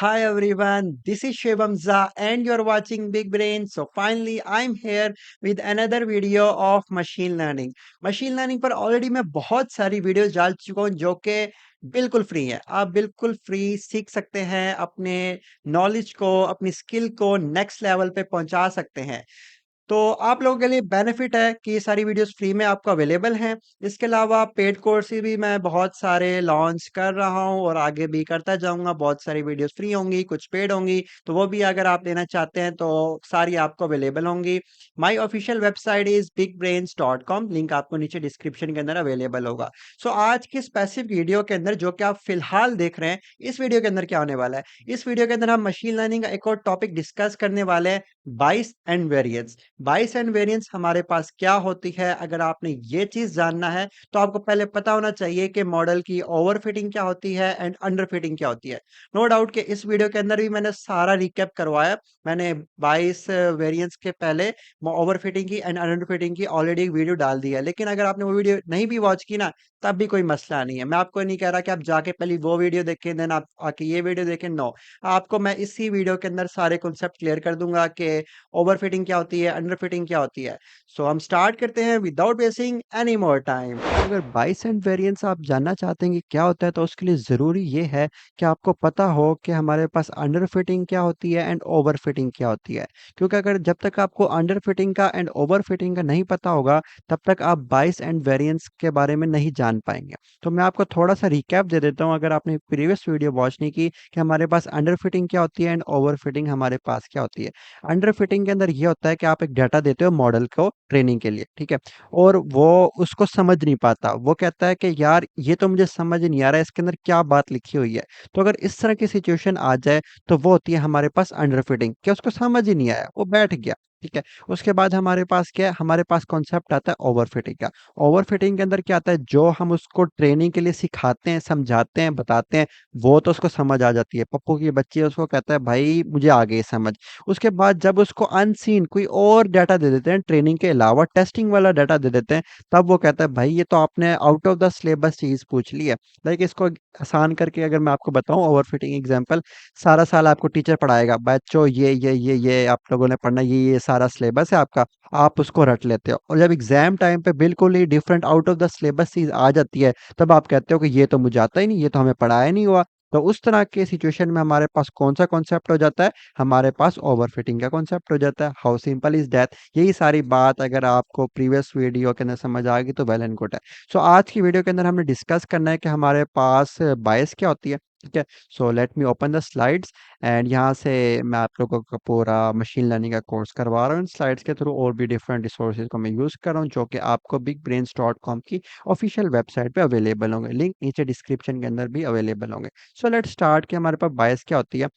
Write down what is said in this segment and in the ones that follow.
Hi everyone, this is Shivam Zha and you're watching Big Brain. So finally I'm here with another video of machine learning. Machine learning पर already मैं बहुत सारी videos डाल चुका हूँ जो कि बिल्कुल फ्री है। आप बिल्कुल फ्री सीख सकते हैं, अपने नॉलेज को, अपनी स्किल को नेक्स्ट लेवल पे पहुंचा सकते हैं। तो आप लोगों के लिए बेनिफिट है कि ये सारी वीडियोस फ्री में आपको अवेलेबल हैं। इसके अलावा पेड कोर्सेज़ भी मैं बहुत सारे लॉन्च कर रहा हूँ और आगे भी करता जाऊँगा। बहुत सारी वीडियोस फ्री होंगी, कुछ पेड होंगी, तो वो भी अगर आप लेना चाहते हैं तो सारी आपको अवेलेबल होंगी। My official website is bigbrains.com, link आपको नीचे डिस्क्रिप्शन के अंदर अवेलेबल होगा। सो आज की स्पेसिफिक वीडियो के अंदर जो कि आप फिलहाल देख रहे हैं, इस वीडियो के अंदर क्या होने वाला है? इस वीडियो के अंदर हम मशीन लर्निंग का एक और टॉपिक डिस्कस करने वाले हैं, बायस एंड वेरिएंस। बाइस एंड वेरिएंस हमारे पास क्या होती है? अगर आपने ये चीज जानना है तो आपको पहले पता होना चाहिए कि मॉडल की ओवरफिटिंग क्या होती है एंड अंडरफिटिंग क्या होती है। नो डाउट कि इस वीडियो के अंदर भी मैंने सारा रिकैप करवाया। मैंने बाइस वेरिएंस के पहले ओवरफिटिंग की एंड अंडरफिटिंग की ऑलरेडी एक वीडियो डाल दी है, लेकिन अगर आपने वो वीडियो नहीं भी वॉच की ना, तब भी कोई मसला नहीं है। मैं आपको नहीं कह रहा कि आप जाके पहले वो वीडियो देखें देन आप आके ये वीडियो देखें। नो, आपको मैं इसी वीडियो के अंदर सारे कॉन्सेप्ट क्लियर कर दूंगा कि ओवरफिटिंग क्या होती है, अंडरफिटिंग क्या होती है। सो हम स्टार्ट करते हैं without wasting any more time. अगर बाइस एंड वेरिएंस आप जानना चाहते हैं कि क्या होता है, तो उसके लिए ज़रूरी ये है कि आपको पता हो कि हमारे पास अंडरफिटिंग क्या होती है एंड ओवरफिटिंग क्या होती है। क्योंकि अगर जब तक आपको अंडरफिटिंग का एंड ओवरफिटिंग का नहीं पता होगा, तब तक आप बाइस एंड वेरिएंस के बारे में नहीं जान पाएंगे। तो मैं आपको थोड़ा सा रिकैप दे देता हूँ, अगर आपने प्रीवियस वीडियो वॉच नहीं की, कि हमारे पास अंडरफिटिंग क्या होती है एंड ओवरफिटिंग हमारे पास क्या होती है। अंडर फिटिंग के अंदर ये होता है कि आप एक डाटा देते हो मॉडल को ट्रेनिंग के लिए, ठीक है, और वो उसको समझ नहीं पाता। वो कहता है कि यार ये तो मुझे समझ नहीं आ रहा है, इसके अंदर क्या बात लिखी हुई है। तो अगर इस तरह की सिचुएशन आ जाए, तो वो होती है हमारे पास अंडर फिटिंग, कि उसको समझ ही नहीं आया, वो बैठ गया। ठीक है, उसके बाद हमारे पास क्या है, हमारे पास कॉन्सेप्ट आता है ओवर फिटिंग का। ओवर फिटिंग के अंदर क्या आता है, जो हम उसको ट्रेनिंग के लिए सिखाते हैं, समझाते हैं, बताते हैं, वो तो उसको समझ आ जाती है। पप्पू की बच्ची है, उसको कहता है भाई मुझे आ गई समझ। उसके बाद जब उसको अनसीन कोई और डाटा दे देते हैं, ट्रेनिंग के अलावा टेस्टिंग वाला डाटा दे देते हैं, तब वो कहता है भाई ये तो आपने आउट ऑफ द सिलेबस चीज पूछ ली है। लाइक इसको आसान करके अगर मैं आपको बताऊं ओवरफिटिंग एग्जांपल, सारा साल आपको टीचर पढ़ाएगा बच्चों ये आप लोगों ने पढ़ना, ये सारा सिलेबस है आपका, आप उसको रट लेते हो, और जब एग्जाम टाइम पे बिल्कुल ही different out of the syllabus चीज आ जाती है, तब आप कहते हो कि ये तो मुझे आता ही नहीं, ये तो हमें पढ़ाया नहीं हुआ। तो उस तरह के सिचुएशन में हमारे पास कौन सा कॉन्सेप्ट हो जाता है, हमारे पास ओवरफिटिंग का कॉन्सेप्ट हो जाता है। How simple is that. यही सारी बात अगर आपको प्रीवियस वीडियो के अंदर समझ आ गई तो वेल एंड गुड है। सो आज की वीडियो के अंदर हमने डिस्कस करना है कि हमारे पास बायस क्या होती है। ठीक है, so let me open the slides and यहाँ से मैं आप लोगों को पूरा मशीन लर्निंग का कोर्स करवा रहा हूँ इन स्लाइड्स के थ्रू, और भी डिफरेंट रिसोर्सेज को मैं यूज़ कर रहा हूँ जो कि आपको bigbrains.com की ऑफिशियल वेबसाइट पे अवेलेबल होंगे, लिंक नीचे डिस्क्रिप्शन के अंदर भी अवेलेबल होंगे। सो लेट स्टार्ट कि हमारे पास बायस क्या होती है।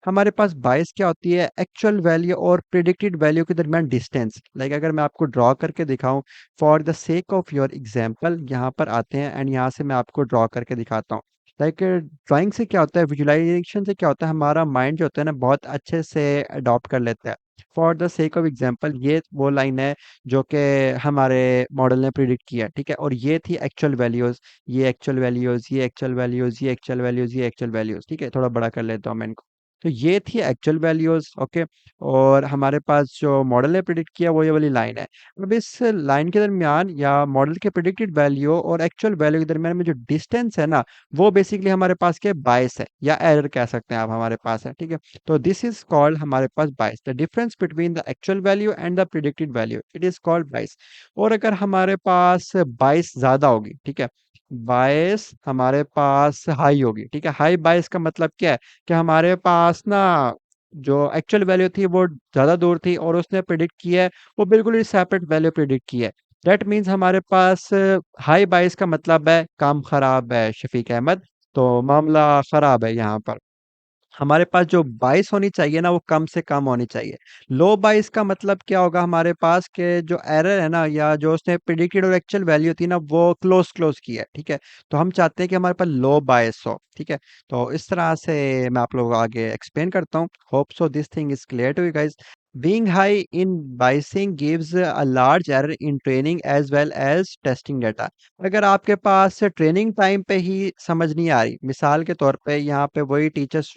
हमारे पास बायस क्या होती है, एक्चुअल वैल्यू और प्रिडिक्टेड वैल्यू के दरमियान डिस्टेंस। लाइक अगर मैं आपको ड्रॉ करके दिखाऊं, for the sake of your example यहाँ पर आते हैं एंड यहाँ से मैं आपको ड्रॉ करके दिखाता हूँ। लाइक ड्राइंग से क्या होता है, विजुअलाइजेशन से क्या होता है, हमारा माइंड जो होता है ना बहुत अच्छे से अडॉप्ट कर लेता है। For the sake of example ये वो लाइन है जो कि हमारे मॉडल ने प्रिडिक्ट किया, ठीक है, और ये थी एक्चुअल वैल्यूज, ये एक्चुअल वैल्यूज, ये एक्चुअल वैल्यूज, ये एक्चुअल वैल्यूज, ये एक्चुअल वैल्यूज। ठीक है, थोड़ा बड़ा कर लेता हूँ मैं इनको। तो ये थी एक्चुअल वैल्यूज, ओके, और हमारे पास जो मॉडल ने प्रिडिक्ट किया वो ये वाली लाइन है। अब इस लाइन के दरमियान या मॉडल के प्रिडिक्टेड वैल्यू और एक्चुअल वैल्यू के दरमियान में जो डिस्टेंस है ना, वो बेसिकली हमारे पास के बायस है या एरर कह सकते हैं आप, हमारे पास है। ठीक है, तो दिस इज कॉल्ड हमारे पास bias, the difference between the actual value and the predicted value, it is called bias. और अगर हमारे पास बायस ज्यादा होगी, ठीक है, बायस हमारे पास हाई होगी, ठीक है, हाई बायस का मतलब क्या है, कि हमारे पास ना जो एक्चुअल वैल्यू थी वो ज्यादा दूर थी और उसने प्रिडिक्ट किया है वो बिल्कुल ही सेपरेट वैल्यू प्रिडिक्ट की है। दैट मीन्स हमारे पास हाई बायस का मतलब है काम खराब है शफीक अहमद, तो मामला खराब है यहाँ पर। हमारे पास जो बाइस होनी चाहिए ना वो कम से कम होनी चाहिए। लो बाइस का मतलब क्या होगा हमारे पास, के जो एरर है ना या जो उसने प्रिडिक्टेड और एक्चुअल वैल्यू थी ना वो क्लोज क्लोज की है। ठीक है, तो हम चाहते हैं कि हमारे पास लो बाइस हो। ठीक है, तो इस तरह से मैं आप लोगों को आगे एक्सप्लेन करता हूँ। Hope so this thing is clear to you guys. Being high in biasing gives a large error in training as well as testing data. अगर आपके पास ट्रेनिंग टाइम पे ही समझ नहीं आ रही, मिसाल के तौर पे यहाँ पे वही टीचर्स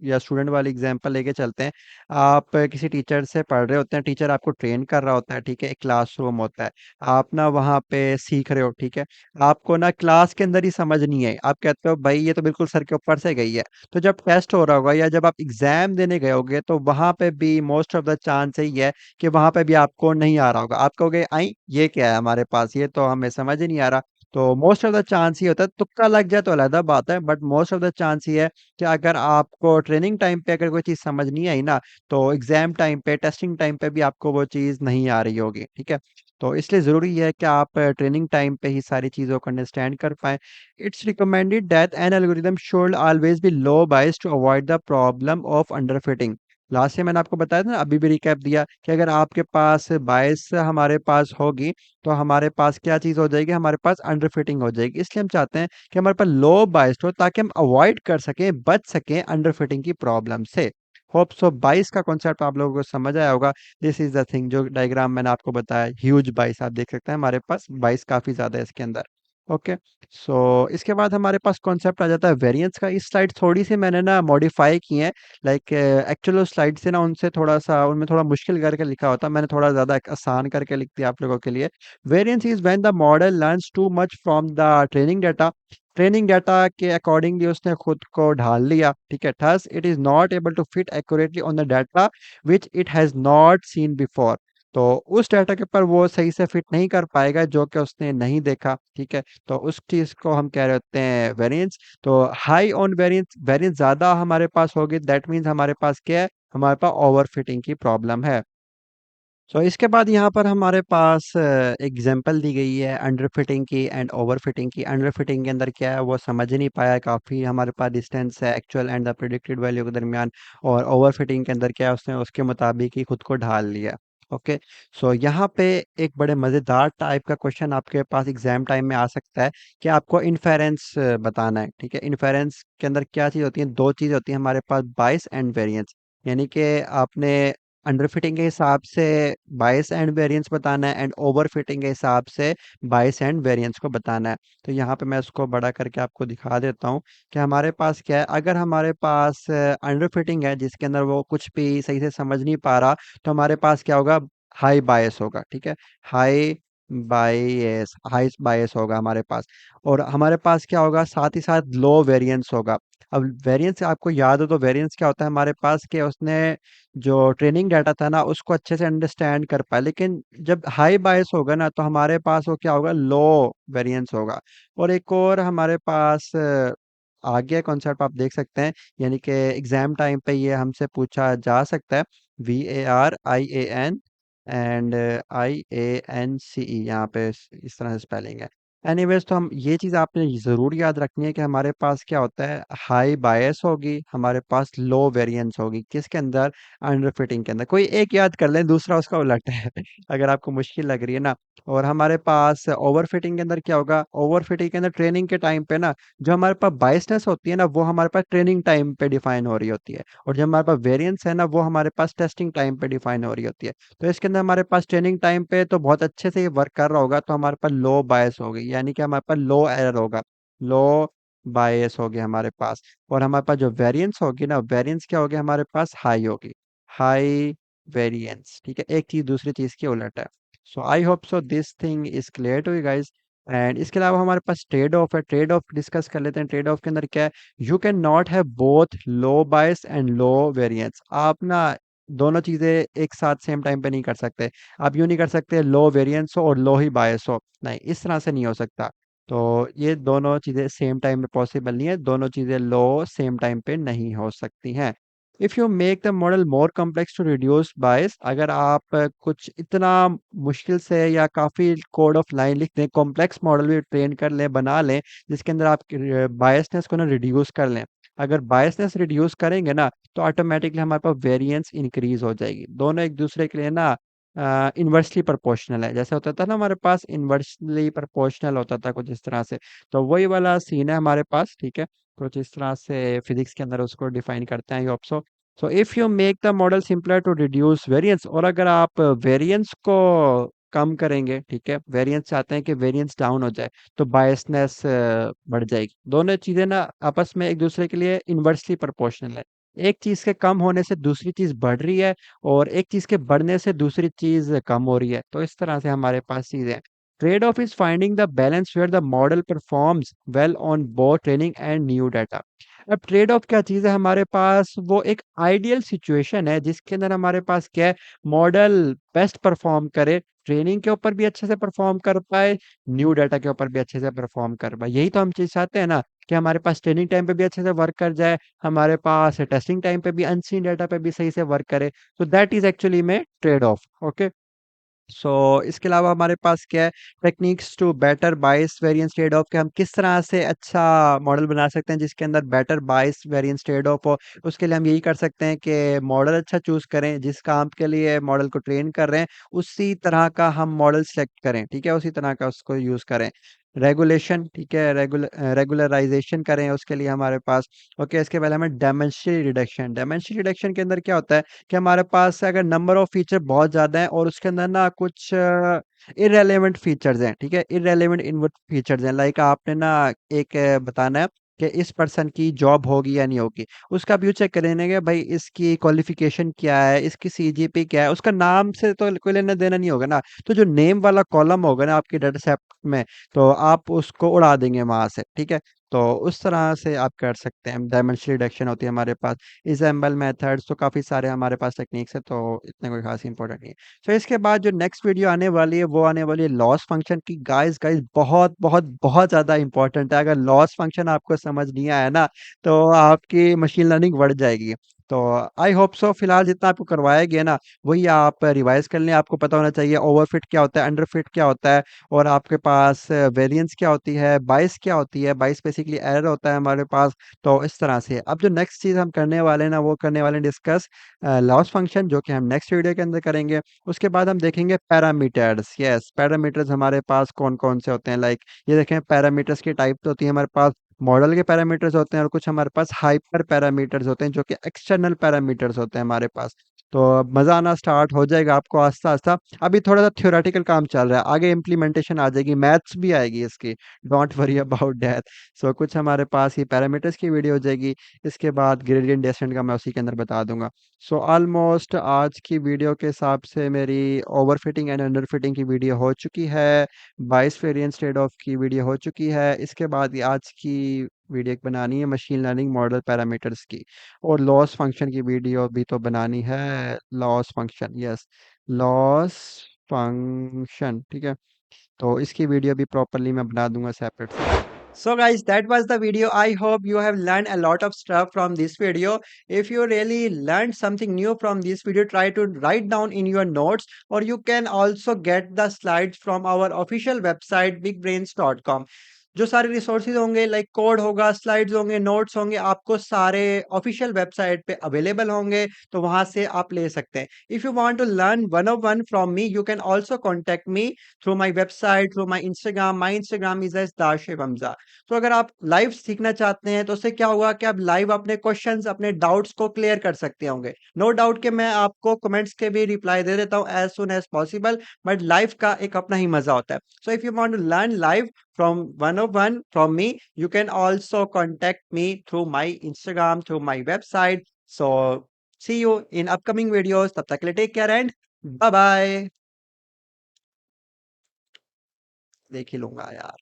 या स्टूडेंट वाली एग्जांपल लेके चलते हैं। आप किसी टीचर से पढ़ रहे होते हैं, टीचर आपको ट्रेन कर रहा होता है, ठीक है, एक क्लासरूम होता है। आप ना वहाँ पे सीख रहे हो, ठीक है। आपको ना क्लास के अंदर ही समझ नहीं आई, आप कहते हो भाई ये तो बिल्कुल सर के ऊपर से गई है। तो जब टेस्ट हो रहा होगा या जब आप एग्जाम देने गए होगे तो वहां पे भी मोस्ट ऑफ द चांस यही है कि वहां पे भी आपको नहीं आ रहा होगा। आप कहोगे आई ये क्या है हमारे पास, ये तो हमें समझ ही नहीं आ रहा। तो मोस्ट ऑफ द चांस ये होता है, तुक्का लग जाए तो अलग बात है, but most of the chance ये है कि अगर आपको ट्रेनिंग टाइम पे अगर कोई चीज समझ नहीं आई ना, तो एग्जाम टाइम पे टेस्टिंग टाइम पे भी आपको वो चीज नहीं आ रही होगी, ठीक है। तो इसलिए जरूरी है कि आप ट्रेनिंग टाइम पे ही सारी चीजों को अंडरस्टैंड कर पाए। It's recommended that an algorithm should always be low bias to avoid the problem of underfitting. Last से मैंने आपको बताया था ना, अभी भी रिकैप दिया कि अगर आपके पास बायस हमारे पास होगी तो हमारे पास क्या चीज हो जाएगी, हमारे पास अंडरफिटिंग हो जाएगी। इसलिए हम चाहते हैं कि हमारे पास लो बायस्ड हो ताकि हम अवॉइड कर सकें, बच सकें अंडरफिटिंग की प्रॉब्लम से। होप सो बाइस का कॉन्सेप्ट आप लोगों को समझ आया होगा। दिस इज द थिंग, जो डायग्राम मैंने आपको बताया, ह्यूज बाइस आप देख सकते हैं, हमारे पास बाइस काफी ज्यादा है इसके अंदर। ओके। सो इसके बाद हमारे पास कॉन्सेप्ट आ जाता है वेरिएंस का। इस स्लाइड थोड़ी सी मैंने ना मॉडिफाई की है, लाइक एक्चुअल स्लाइड से ना उनसे थोड़ा सा उनमें थोड़ा मुश्किल करके लिखा होता है, मैंने थोड़ा ज्यादा आसान करके लिख दिया आप लोगों के लिए। Variance is when the model learns too much from the training data. Training data के अकॉर्डिंगली उसने खुद को ढाल लिया, ठीक है। Thus it is not able to fit accurately on the data which it has not seen before. तो उस डाटा के ऊपर वो सही से फिट नहीं कर पाएगा जो कि उसने नहीं देखा, ठीक है। तो उस चीज को हम कह रहे होते हैं वेरिएंस। तो हाई ऑन वेरिएंस, वेरिएंस ज्यादा हमारे पास होगी, दैट मीन्स हमारे पास क्या है, हमारे पास ओवर फिटिंग की प्रॉब्लम है। सो इसके बाद यहाँ पर हमारे पास एग्जाम्पल दी गई है अंडर फिटिंग की एंड ओवर फिटिंग की। अंडर फिटिंग के अंदर क्या है वो समझ नहीं पाया, काफ़ी हमारे पास डिस्टेंस है actual and the predicted value के दरमियान। और ओवर फिटिंग के अंदर क्या है, उसने उसके मुताबिक ही खुद को ढाल लिया। ओके। सो यहाँ पे एक बड़े मज़ेदार टाइप का क्वेश्चन आपके पास एग्जाम टाइम में आ सकता है कि आपको इन्फेरेंस बताना है, ठीक है। इन्फेरेंस के अंदर क्या चीज़ होती है, दो चीज़ होती है हमारे पास, बाइस एंड वेरिएंस। यानी कि आपने अंडर फिटिंग के हिसाब से बाइस एंड वेरिएंस बताना है एंड ओवर फिटिंग के हिसाब से बाइस एंड वेरिएंस को बताना है। तो यहाँ पे मैं इसको बड़ा करके आपको दिखा देता हूँ कि हमारे पास क्या है। अगर हमारे पास अंडर फिटिंग है जिसके अंदर वो कुछ भी सही से समझ नहीं पा रहा, तो हमारे पास क्या होगा, हाई बायस होगा, ठीक है। हाई हाई बायस होगा हमारे पास। और हमारे पास क्या होगा, साथ ही साथ लो वेरिएंस होगा। अब वेरिएंस आपको याद हो तो वेरिएंस क्या होता है हमारे पास, कि उसने जो ट्रेनिंग डाटा था ना उसको अच्छे से अंडरस्टैंड कर पाए। लेकिन जब हाई बायस होगा ना तो हमारे पास वो क्या होगा, लो वेरिएंस होगा। और एक और हमारे पास आगे कॉन्सेप्ट आप देख सकते हैं, यानी कि एग्जाम टाइम पे ये हमसे पूछा जा सकता है। VARIAN एंड IANCE, यहाँ पे इस तरह से स्पेलिंग है। एनीवेज, तो हम ये चीज़ आपने ज़रूर याद रखनी है कि हमारे पास क्या होता है, हाई बायस होगी, हमारे पास लो वेरिएंस होगी, किसके अंदर, अंडर फिटिंग के अंदर। कोई एक याद कर लें, दूसरा उसका उलट है अगर आपको मुश्किल लग रही है ना। और हमारे पास ओवर फिटिंग के अंदर क्या होगा, ओवर फिटिंग के अंदर ट्रेनिंग के टाइम पे ना जो हमारे पास बायसनेस होती है ना वो हमारे पास ट्रेनिंग टाइम पे डिफाइन हो रही होती है। और जो हमारे पास वेरिएंस है ना वो हमारे पास टेस्टिंग टाइम पे डिफाइन हो रही होती है। तो इसके अंदर हमारे पास ट्रेनिंग टाइम पे तो बहुत अच्छे से ये वर्क कर रहा होगा, तो हमारे पास लो बायस होगी, यानी कि हमारे पास लो एरर होगा, लो बायस होगी हमारे पास। और हमारे पास जो वेरिएंस होगी ना, वेरिएंस क्या होगी हमारे पास, हाई होगी, हाई वेरिएंस, ठीक है। एक चीज दूसरी चीज की उलट है। So I hope so this thing is clear to you guys. And इसके अलावा हमारे पास ट्रेड ऑफ है, ट्रेड ऑफ डिस्कस कर लेते हैं। ट्रेड ऑफ के अंदर क्या है, you can not have both low bias and low variance. आप ना दोनों चीजें एक साथ सेम टाइम पे नहीं कर सकते। आप यूं नहीं कर सकते लो वेरिएंस हो और लो ही बायस हो, नहीं, इस तरह से नहीं हो सकता। तो ये दोनों चीजें सेम टाइम में पॉसिबल नहीं है, दोनों चीजें लो सेम टाइम पे नहीं हो सकती हैं। If you make the model more complex to reduce bias, अगर आप कुछ इतना मुश्किल से या काफी कोड ऑफ लाइन लिख दें, कॉम्प्लेक्स मॉडल भी ट्रेन कर लें, बना लें, जिसके अंदर आप बायसनेस को ना रिड्यूस कर लें। अगर बायसनेस रिड्यूस करेंगे ना तो ऑटोमेटिकली हमारे पास वेरिएंस इंक्रीज हो जाएगी। दोनों एक दूसरे के लिए ना इन्वर्सली प्रोपोर्शनल है। जैसे होता था ना हमारे पास इन्वर्सली प्रोपोर्शनल होता था कुछ इस तरह से, तो वही वाला सीन है हमारे पास, ठीक है। कुछ इस तरह से फिजिक्स के अंदर उसको डिफाइन करते हैं, hope so so if you make the model simpler to reduce variance, और अगर आप वेरिएंस को कम करेंगे, ठीक है, वेरिएंस चाहते हैं कि वेरिएंस डाउन हो जाए, तो बायसनेस बढ़ जाएगी। दोनों चीजें ना आपस में एक दूसरे के लिए इन्वर्सली प्रोपोर्शनल है। एक चीज के कम होने से दूसरी चीज बढ़ रही है, और एक चीज के बढ़ने से दूसरी चीज कम हो रही है। तो इस तरह से हमारे पास चीजें हैं। Trade off is finding the balance where the model performs well on both training and new data. अब ट्रेड ऑफ क्या चीज है हमारे पास? वो एक आइडियल सिचुएशन है जिसके अंदर हमारे पास क्या है, मॉडल बेस्ट परफॉर्म करे, ट्रेनिंग के ऊपर भी अच्छे से परफॉर्म कर पाए, न्यू डाटा के ऊपर भी अच्छे से परफॉर्म कर पाए। यही तो हम चीज चाहते हैं ना, कि हमारे पास ट्रेनिंग टाइम पे भी अच्छे से वर्क कर जाए, हमारे पास टेस्टिंग टाइम पे भी अनसीन डाटा पे भी सही से वर्क करे। तो दैट इज एक्चुअली में ट्रेड ऑफ। ओके, सो इसके अलावा हमारे पास क्या है, टेक्निक्स टू बेटर बाइस वेरिएंस ट्रेड ऑफ, के हम किस तरह से अच्छा मॉडल बना सकते हैं जिसके अंदर बेटर बाइस वेरिएंस ट्रेड ऑफ हो। उसके लिए हम यही कर सकते हैं कि मॉडल अच्छा चूज करें, जिस काम के लिए मॉडल को ट्रेन कर रहे हैं उसी तरह का हम मॉडल सेलेक्ट करें, ठीक है, उसी तरह का उसको यूज करें। रेगुलेशन, ठीक है, रेगुलराइजेशन करें उसके लिए हमारे पास। ओके, इसके पहले हमें डायमेंशनल रिडक्शन। डायमेंशनल रिडक्शन के अंदर क्या होता है कि हमारे पास अगर नंबर ऑफ फीचर बहुत ज़्यादा है और उसके अंदर ना कुछ इररेलेवेंट फीचर्स हैं, ठीक है, इररेलेवेंट इनपुट फीचर्स हैं, लाइक आपने ना एक बताना है कि इस पर्सन की जॉब होगी या नहीं होगी। उसका आप यूँ चेक करेंगे कि भाई इसकी क्वालिफिकेशन क्या है, इसकी सीजीपी क्या है, उसका नाम से तो कोई लेना देना नहीं होगा ना। तो जो नेम वाला कॉलम होगा ना आपके डाटा सेट में, तो आप उसको उड़ा देंगे वहां से, ठीक है। तो उस तरह से आप कर सकते हैं। डायमेंशनल रिडक्शन होती है हमारे पास। इज़ेम्बल मेथड्स तो काफ़ी सारे हमारे पास टेक्निक्स है, तो इतने कोई खास इंपॉर्टेंट नहीं है। तो इसके बाद जो नेक्स्ट वीडियो आने वाली है वो आने वाली है लॉस फंक्शन की। गाइस गाइस बहुत बहुत बहुत ज़्यादा इंपॉर्टेंट है। अगर लॉस फंक्शन आपको समझ नहीं आया ना, तो आपकी मशीन लर्निंग बढ़ जाएगी। तो आई होप सो फिलहाल जितना आपको करवाया गया ना, वही आप रिवाइज कर लें। आपको पता होना चाहिए ओवरफिट क्या होता है, अंडरफिट क्या होता है, और आपके पास वेरिएंस क्या होती है, बाइस क्या होती है। बाइस बेसिकली एरर होता है हमारे पास। तो इस तरह से अब जो नेक्स्ट चीज़ हम करने वाले हैं ना, वो करने वाले हैं डिस्कस लॉस फंक्शन, जो कि हम नेक्स्ट वीडियो के अंदर करेंगे। उसके बाद हम देखेंगे पैरामीटर्स। यस, पैरामीटर्स हमारे पास कौन कौन से होते हैं, लाइक ये देखें, पैरामीटर्स की टाइप तो होती है हमारे पास। मॉडल के पैरामीटर्स होते हैं, और कुछ हमारे पास हाइपर पैरामीटर्स होते हैं जो कि एक्सटर्नल पैरामीटर्स होते हैं हमारे पास। तो अब मजा आना स्टार्ट हो जाएगा आपको आस्ता आस्ता। अभी थोड़ा सा थ्योरेटिकल काम चल रहा है, आगे इम्प्लीमेंटेशन आ जाएगी, मैथ्स भी आएगी इसकी। Don't worry about that. So कुछ हमारे पास ये पैरामीटर्स की वीडियो हो जाएगी। इसके बाद ग्रेडियंट डेसेंट का मैं उसी के अंदर बता दूंगा। सो ऑलमोस्ट आज की वीडियो के हिसाब से मेरी over fitting and under fitting की वीडियो हो चुकी है, बाइस वेरिएंस ट्रेड ऑफ की वीडियो हो चुकी है। इसके बाद ये आज की वीडियो एक बनानी है मशीन लर्निंग मॉडल पैरामीटर्स की, और लॉस फंक्शन की वीडियो भी तो बनानी है। Loss function, yes, loss function, ठीक है। तो इसकी वीडियो भी प्रॉपरली मैं बना दूंगा सेपरेट से। So guys, that was the video. I hope you have learned a lot of stuff from this video. If you really learned something new from this video, try to write down in your notes, or you can also get the slides from our official website bigbrains.com. जो सारे resources होंगे, like code होगा, slides होंगे, notes होंगे, आपको सारे official website पे available होंगे, तो वहां से आप ले सकते हैं। If you want to learn one of one from me, you can also contact me through my website, through my Instagram. My Instagram is S Dashib Hamza. तो अगर आप लाइव सीखना चाहते हैं तो उससे क्या होगा कि आप लाइव अपने क्वेश्चंस, अपने डाउट्स को क्लियर कर सकते होंगे। नो डाउट कि मैं आपको कमेंट्स के भी रिप्लाई दे देता हूँ as soon as possible, but live का एक अपना ही मजा होता है। So if you want to learn live from one of one from me, you can also contact me through my Instagram, through my website. So see you in upcoming videos. तब तक के लिए take care and bye bye। देख ही लूंगा यार।